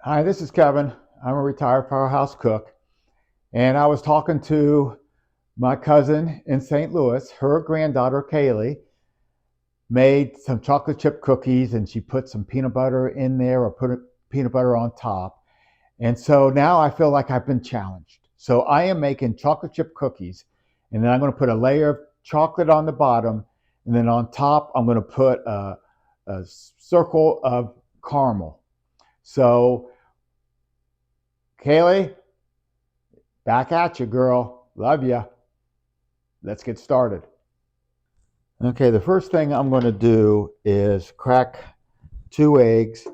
Hi, this is Kevin. I'm a retired firehouse cook, and I was talking to my cousin in St. Louis. Her granddaughter, Kaylee, made some chocolate chip cookies, and she put some peanut butter in there or put peanut butter on top. And so now I feel like I've been challenged. So I am making chocolate chip cookies, and then I'm going to put a layer of chocolate on the bottom, and then on top, I'm going to put a circle of caramel. So, Kaylee, back at you, girl. Love you. Let's get started. Okay, the first thing I'm going to do is crack 2 eggs.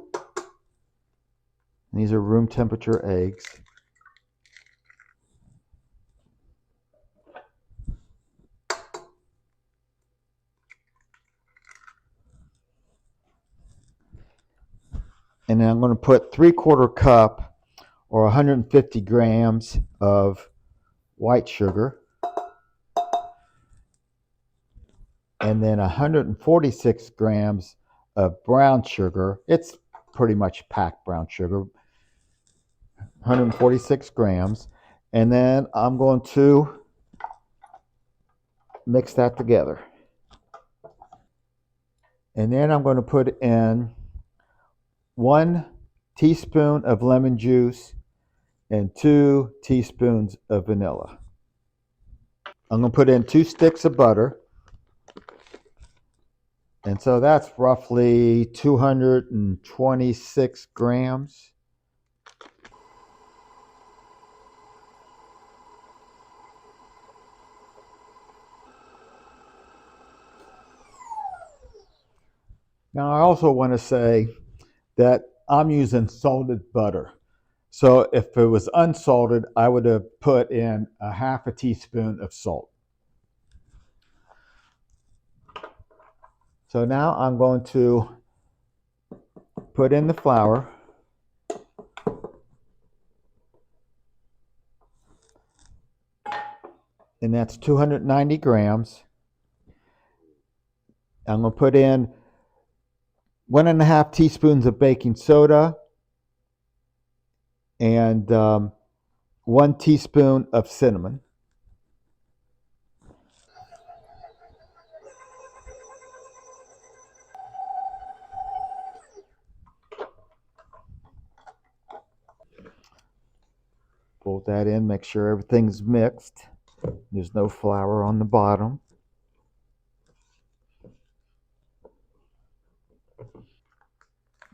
These are room temperature eggs. And then I'm going to put 3/4 cup or 150 grams of white sugar. And then 146 grams of brown sugar. It's pretty much packed brown sugar. 146 grams. And then I'm going to mix that together. And then I'm going to put in 1 teaspoon of lemon juice and 2 teaspoons of vanilla. I'm going to put in 2 sticks of butter. And so that's roughly 226 grams. Now I also want to say that I'm using salted butter. So if it was unsalted, I would have put in a 1/2 teaspoon of salt. So now I'm going to put in the flour. And that's 290 grams. I'm going to put in 1.5 teaspoons of baking soda and 1 teaspoon of cinnamon. Fold that in, make sure everything's mixed. There's no flour on the bottom.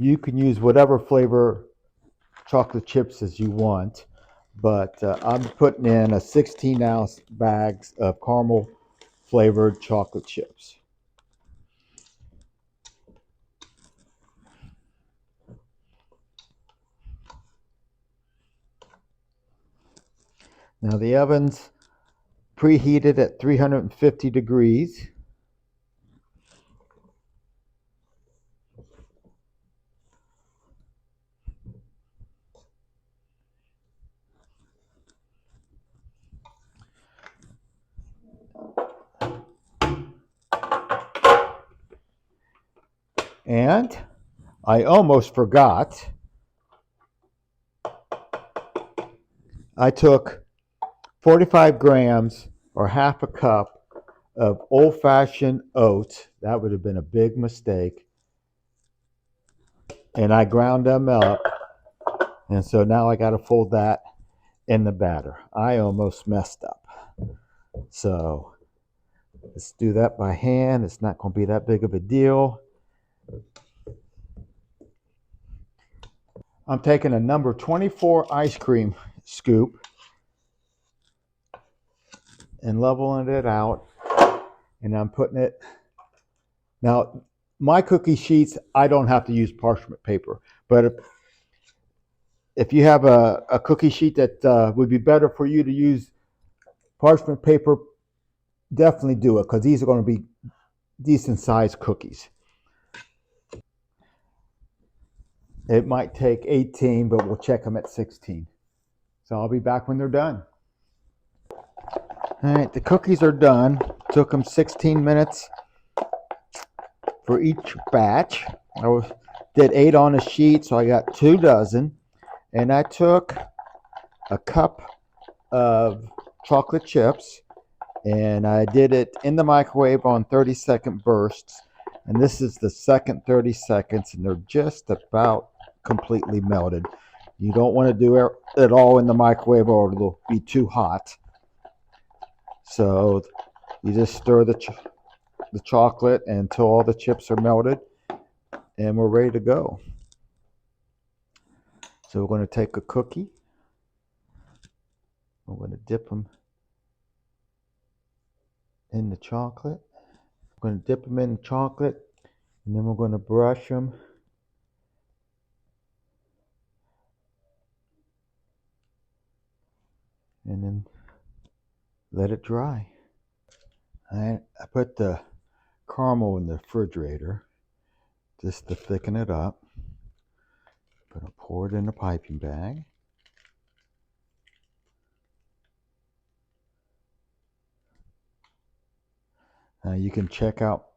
You can use whatever flavor chocolate chips as you want, but I'm putting in a 16-ounce bags of caramel flavored chocolate chips. Now the oven's preheated at 350 degrees. And I almost forgot, I took 45 grams or 1/2 cup of old-fashioned oats. That would have been a big mistake. And I ground them up. And so now I got to fold that in the batter. I almost messed up. So let's do that by hand. It's not going to be that big of a deal. I'm taking a number 24 ice cream scoop and leveling it out. And I'm putting it. Now, my cookie sheets, I don't have to use parchment paper. But if you have a cookie sheet that would be better for you to use parchment paper, definitely do it, because these are going to be decent sized cookies. It might take 18, but we'll check them at 16. So I'll be back when they're done. All right, the cookies are done. Took them 16 minutes for each batch. Did 8 on a sheet, so I got 2 dozen. And I took a cup of chocolate chips and I did it in the microwave on 30-second bursts. And this is the second 30 seconds, and they're just about completely melted. You don't want to do it all in the microwave or it'll be too hot. So you just stir the chocolate until all the chips are melted, and we're ready to go. So we're going to take a cookie. We're going to dip them in the chocolate. We're going to dip them in the chocolate, and then we're going to brush them. And then let it dry. I put the caramel in the refrigerator just to thicken it up. I'm going to pour it in a piping bag. Now you can check out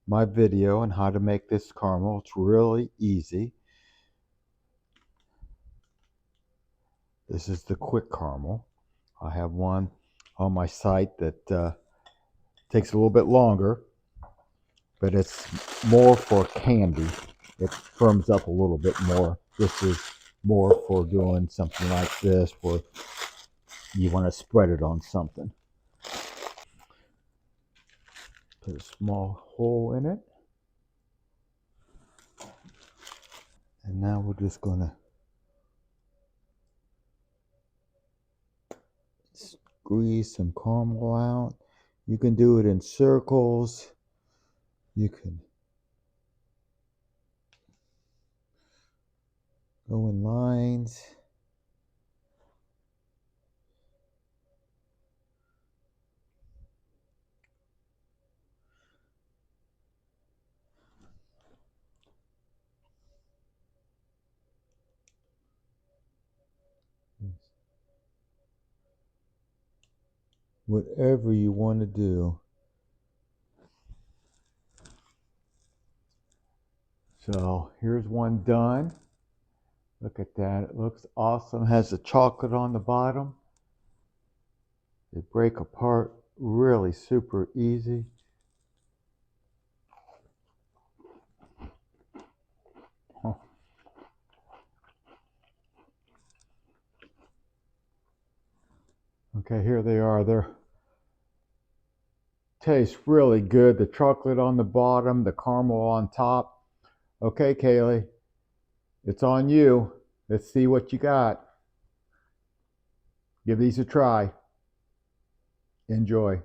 my video on how to make this caramel. It's really easy. This is the quick caramel. I have one on my site that takes a little bit longer, but it's more for candy. It firms up a little bit more. This is more for doing something like this where you want to spread it on something. Put a small hole in it. And now we're just going to squeeze some caramel out. You can do it in circles. You can go in lines. Whatever you want to do. So here's one done. Look at that. It looks awesome. Has the chocolate on the bottom. They break apart really super easy. Oh. Okay, here they are. They're taste really good. The chocolate on the bottom, the caramel on top. Okay, Kaylee, it's on you. Let's see what you got. Give these a try. Enjoy.